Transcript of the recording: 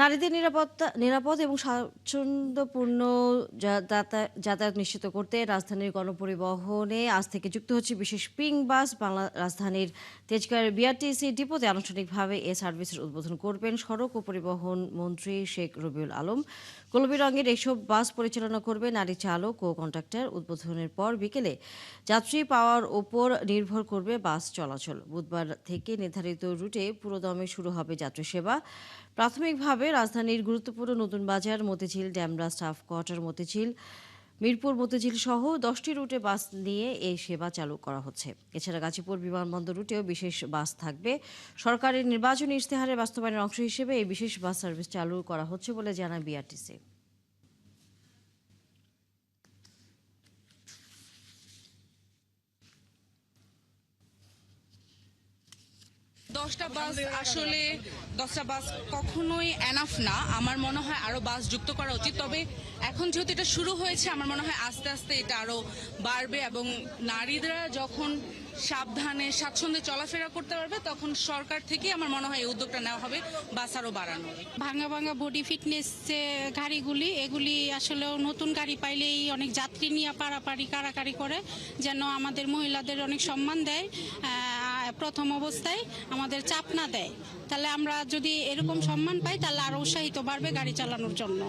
নারীদের নিরাপদ এবং স্বাচ্ছন্দ্যপূর্ণ যাতায়াত নিশ্চিত করতে রাজধানীর গণপরিবহনে আজ থেকে যুক্ত হচ্ছে বিশেষ পিঙ্ক বাস। বাংলা রাজধানীর তেজগাঁওয়ের বিআরটিসি ডিপোতে আনুষ্ঠানিকভাবে এ সার্ভিসের উদ্বোধন করবেন সড়ক ও পরিবহন মন্ত্রী শেখ রবিউল আলম। গোলাপী রঙের এসব বাস পরিচালনা করবে নারী চালক ও কন্ডাক্টর। উদ্বোধনের পর বিকেলে যাত্রী পাওয়ার ওপর নির্ভর করবে বাস চলাচল। বুধবার থেকে নির্ধারিত রুটে পুরোদমে শুরু হবে যাত্রী সেবা। প্রাথমিকভাবে রাজধানীর গুরুত্বপূর্ণ নতুন বাজার, মতিঝিল, ডেমরা, স্টাফ কোয়ার্টার, মতিঝিল, মিরপুর মতিঝিল সহ 10টি রুটে বাস নিয়ে এই সেবা চালু করা হচ্ছে। এছাড়া গাজীপুর বিমানবন্দর রুটেও বিশেষ বাস থাকবে। সরকারের নির্বাচনী ইশতেহারের বাস্তবায়নের অংশ হিসেবে এই বিশেষ বাস সার্ভিস চালু করা হচ্ছে বলে জানায় বিআরটিসি। 10টা বাস আসলে 10টা বাস কখনোই এনাফ না। আমার মনে হয় আরো বাস যুক্ত করা উচিত। তবে এখন যেহেতু এটা শুরু হয়েছে, আমার মনে হয় আস্তে আস্তে এটা আরো বাড়বে এবং নারীরা যখন সাবধানে স্বাচ্ছন্দ্যে চলাফেরা করতে পারবে তখন সরকার থেকে আমার মনে হয় এই উদ্যোগটা নেওয়া হবে বাস আরো বাড়ানো। ভাঙা ভাঙা বডি ফিটনেস যে গাড়িগুলি, এগুলি আসলে নতুন গাড়ি পাইলেই অনেক যাত্রী নিয়ে পারাপারি কারাকারি করে, যেন আমাদের মহিলাদের অনেক সম্মান দেয়, প্রথম অবস্থায় আমাদের চাপ না দেয়। তাহলে আমরা যদি এরকম সম্মান পাই তাহলে আরো উৎসাহিত বাড়বে গাড়ি চালানোর জন্য।